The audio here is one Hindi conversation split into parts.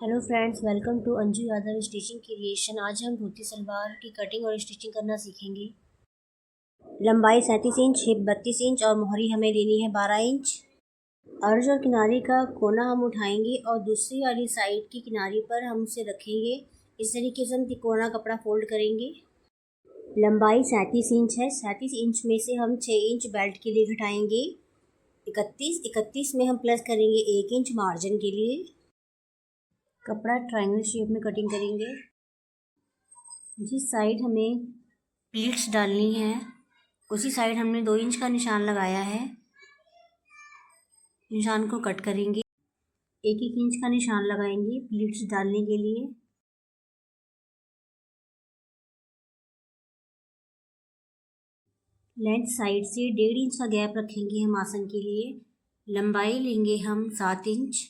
Hello friends, welcome to Anju Yadav stitching creation. आज हम धोती सलवार की कटिंग और स्टिचिंग करना सीखेंगे। लंबाई 37 इंच, हिप 32 इंच और मोहरी हमें लेनी है 12 इंच। अर्ज और किनारे का कोना हम उठाएंगे और दूसरी वाली साइड की किनारी पर हम उसे रखेंगे। इस तरीके से हम तिकोना कपड़ा फोल्ड करेंगे। लंबाई 37 इंच है। 37 इंच में से हम 6 इंच बेल्ट के लिए घटाएंगे। 31 में हम प्लस करेंगे 1 इंच मार्जिन के लिए। कपड़ा ट्रायंगल शेप में कटिंग करेंगे। जिस साइड हमें प्लीट्स डालनी है उसी साइड हमने 2 इंच का निशान लगाया है। निशान को कट करेंगे। 1-1 इंच का निशान लगाएंगे प्लीट्स डालने के लिए। लेंथ साइड से 1.5 इंच का गैप रखेंगे हम आसन के लिए। लंबाई लेंगे हम 7 इंच।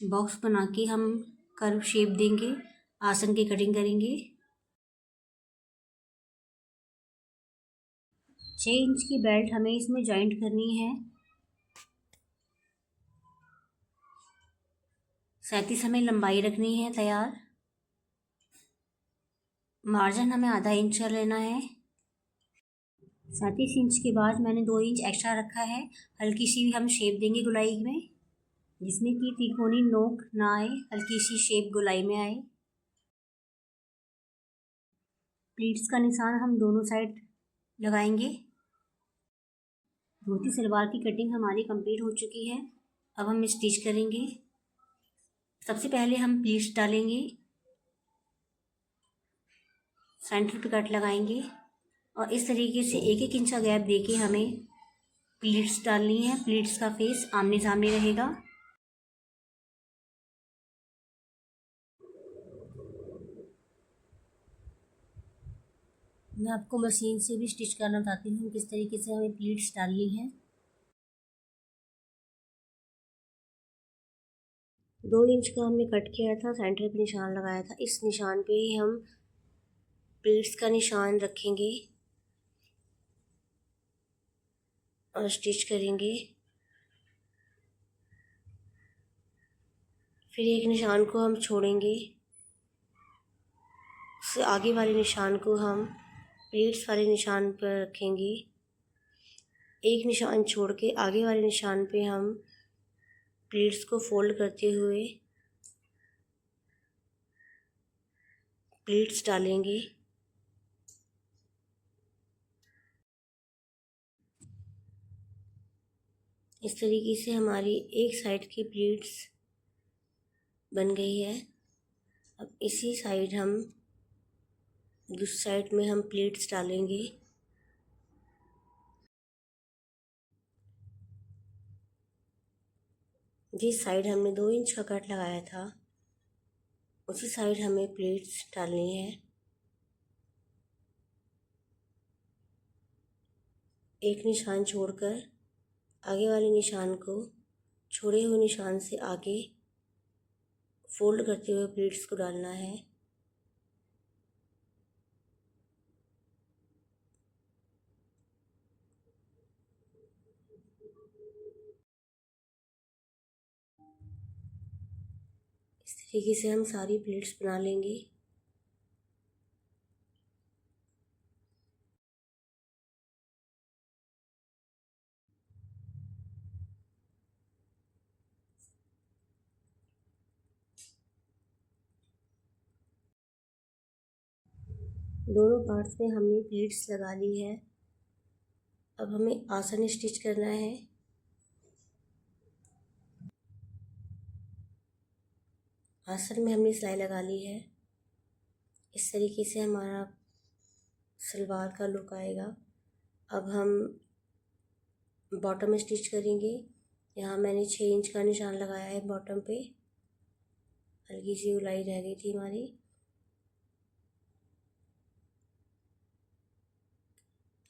बॉक्स बना के हम कर्व शेप देंगे, आसन की कटिंग करेंगे। 6 इंच की बेल्ट हमें इसमें जॉइंट करनी है। 37 हमें लंबाई रखनी है तैयार। मार्जिन हमें आधा इंच कर लेना है। 37 इंच के बाद मैंने 2 इंच एक्स्ट्रा रखा है। हल्की सी हम शेप देंगे गोलाई में, जिसमें कि त्रिकोणी नोक ना आए, हल्की सी शेप गोलाई में आए। प्लीट्स का निशान हम दोनों साइड लगाएंगे। धोती सलवार की कटिंग हमारी कंप्लीट हो चुकी है। अब हम स्टिच करेंगे। सबसे पहले हम प्लीट्स डालेंगे, सेंटर पे कट लगाएंगे और इस तरीके से 1-1 इंच का गैप देके हमें प्लीट्स डालनी है। प्लीट्स का फेस आमने सामने रहेगा। मैं आपको मशीन से भी स्टिच करना बताती हूँ किस तरीके से हमें प्लीट्स डालनी है। 2 इंच का हमने कट किया था, सेंटर पे निशान लगाया था। इस निशान पे ही हम प्लीट्स का निशान रखेंगे और स्टिच करेंगे। फिर एक निशान को हम छोड़ेंगे, उससे आगे वाले निशान को हम प्लीट्स वाले निशान पर रखेंगे। एक निशान छोड़ के आगे वाले निशान पे हम प्लीट्स को फोल्ड करते हुए प्लीट्स डालेंगे। इस तरीके से हमारी एक साइड की प्लीट्स बन गई है। अब इसी साइड हम दूसरी साइड में हम प्लीट्स डालेंगे। जिस साइड हमने 2 इंच का कट लगाया था उसी साइड हमें प्लीट्स डालनी है। एक निशान छोड़कर आगे वाले निशान को छोड़े हुए निशान से आगे फोल्ड करते हुए प्लीट्स को डालना है। इस तरीके से हम सारी प्लीट्स बना लेंगे। दोनों पार्ट्स में हमने प्लीट्स लगा ली है। अब हमें आसन स्टिच करना है। आसन में हमने सिलाई लगा ली है। इस तरीके से हमारा सलवार का लुक आएगा। अब हम बॉटम स्टिच करेंगे। यहाँ मैंने 6 इंच का निशान लगाया है बॉटम पे। हल्की सी उलाई रह गई थी हमारी।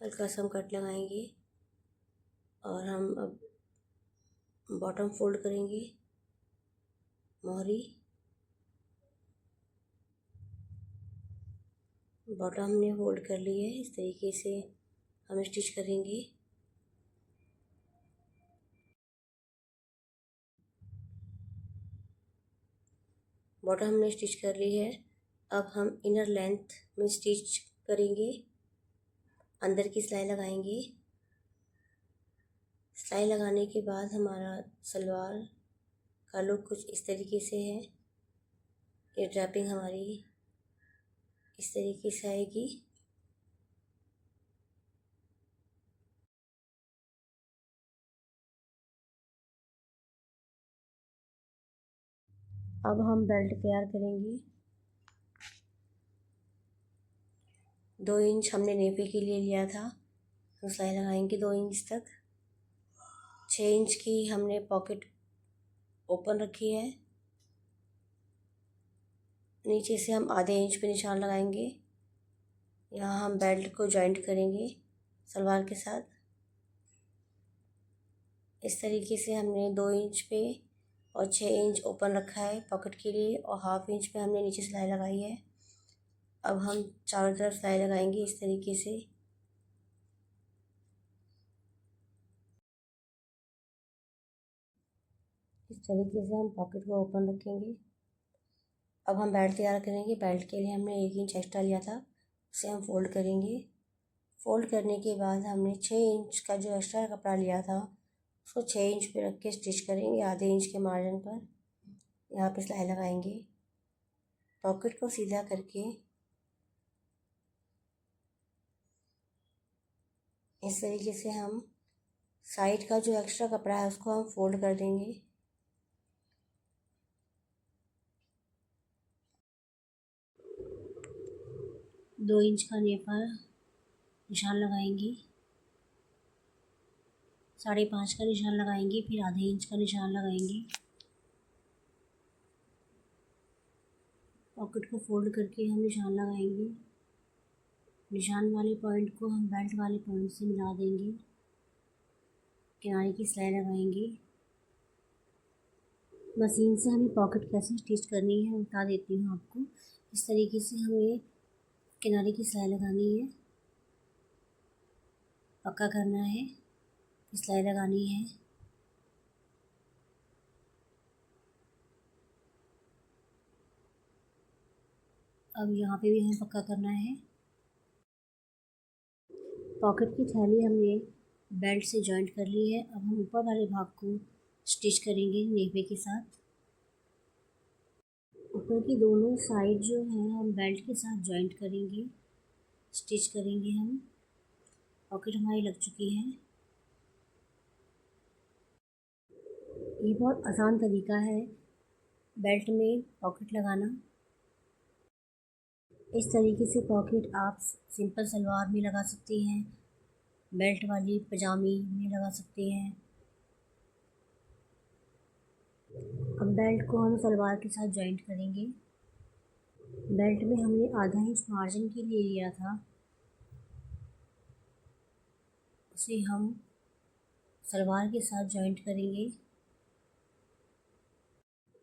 हल्का सा हम कट लगाएंगे और हम अब बॉटम फोल्ड करेंगे। मोहरी बॉटम हमने फोल्ड कर ली है। इस तरीके से हम स्टिच करेंगे। बॉटम हमने स्टिच कर ली है। अब हम इनर लेंथ में स्टिच करेंगे, अंदर की सिलाई लगाएंगे। सिलाई लगाने के बाद हमारा सलवार का लुक कुछ इस तरीके से है। ये ड्रैपिंग हमारी इस तरीके से आएगी। अब हम बेल्ट तैयार करेंगे। 2 इंच हमने नेफे के लिए लिया था, तो सिलाई लगाएंगे 2 इंच तक। 6 इंच की हमने पॉकेट ओपन रखी है। नीचे से हम आधे इंच पे निशान लगाएंगे। यहाँ हम बेल्ट को जॉइंट करेंगे सलवार के साथ। इस तरीके से हमने 2 इंच पे और 6 इंच ओपन रखा है पॉकेट के लिए, और हाफ इंच पे हमने नीचे सिलाई लगाई है। अब हम चारों तरफ सिलाई लगाएंगे इस तरीके से। इस तरीके से हम पॉकेट को ओपन रखेंगे। अब हम बेल्ट तैयार करेंगे। बेल्ट के लिए हमने 1 इंच एक्स्ट्रा लिया था, उसे हम फोल्ड करेंगे। फोल्ड करने के बाद हमने 6 इंच का जो एक्स्ट्रा कपड़ा लिया था उसको 6 इंच पे रख के स्टिच करेंगे, आधे इंच के मार्जिन पर। यहाँ पे सिलाई लगाएंगे। पॉकेट को सीधा करके इस तरीके से हम साइड का जो एक्स्ट्रा कपड़ा है उसको हम फोल्ड कर देंगे। दो इंच का नेफा निशान लगाएंगे, 5.5 का निशान लगाएंगे, फिर आधे इंच का निशान लगाएंगे। पॉकेट को फोल्ड करके हम निशान लगाएंगे। निशान वाले पॉइंट को हम बेल्ट वाले पॉइंट से मिला देंगे। किनारे की सिलाई लगाएंगे। मशीन से हमें पॉकेट कैसे स्टिच करनी है बता देती हूँ आपको। इस तरीके से हमें किनारे की सिलाई लगानी है, पक्का करना है, सिलाई लगानी है। अब यहाँ पे भी हमें पक्का करना है। पॉकेट की थैली हमने बेल्ट से जॉइंट कर ली है। अब हम ऊपर वाले भाग को स्टिच करेंगे नेफे के साथ। ऊपर की दोनों साइड जो है हम बेल्ट के साथ जॉइंट करेंगे, स्टिच करेंगे हम। पॉकेट हमारी लग चुकी है। ये बहुत आसान तरीका है बेल्ट में पॉकेट लगाना। इस तरीके से पॉकेट आप सिंपल सलवार में लगा सकते हैं, बेल्ट वाली पजामी में लगा सकते हैं। अब बेल्ट को हम सलवार के साथ जॉइंट करेंगे। बेल्ट में हमने आधा इंच मार्जिन के लिए लिया था, उसे हम सलवार के साथ जॉइंट करेंगे।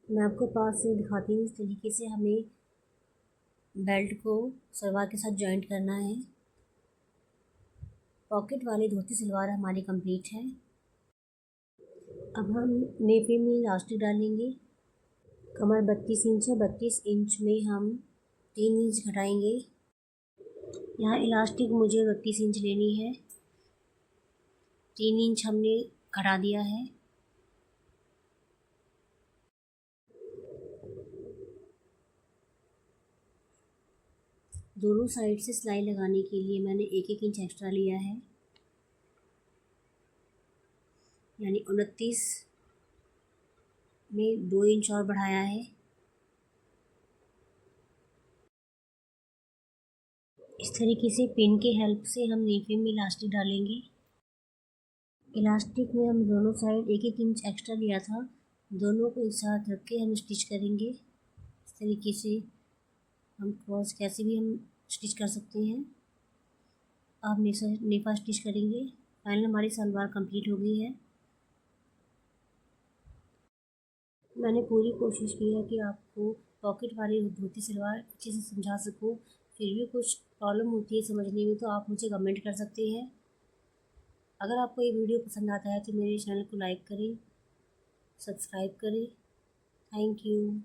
मैं आपको पास से दिखाती हूँ। इस तरीके से हमें बेल्ट को सलवार के साथ जॉइंट करना है। पॉकेट वाली धोती सलवार हमारी कंप्लीट है। अब हम नेफे में इलास्टिक डालेंगे। कमर 32 इंच है, 32 इंच में हम 3 इंच घटाएंगे। यहाँ इलास्टिक मुझे 32 इंच लेनी है, 3 इंच हमने घटा दिया है। दोनों साइड से सिलाई लगाने के लिए मैंने 1-1 इंच एक्स्ट्रा लिया है, यानी 29 में 2 इंच और बढ़ाया है। इस तरीके से पिन के हेल्प से हम नेफे में इलास्टिक डालेंगे। इलास्टिक में हम दोनों साइड 1-1 इंच एक्स्ट्रा लिया था, दोनों को एक साथ रख के हम स्टिच करेंगे। इस तरीके से हम क्रॉस कैसे भी हम स्टिच कर सकते हैं। अब नेफा स्टिच करेंगे। फाइनल हमारी सलवार कंप्लीट हो गई है। मैंने पूरी कोशिश की है कि आपको पॉकेट वाली धोती सलवार अच्छे से समझा सकूं। फिर भी कुछ प्रॉब्लम होती है समझने में तो आप मुझे कमेंट कर सकते हैं। अगर आपको ये वीडियो पसंद आता है तो मेरे चैनल को लाइक करें, सब्सक्राइब करें। Thank you.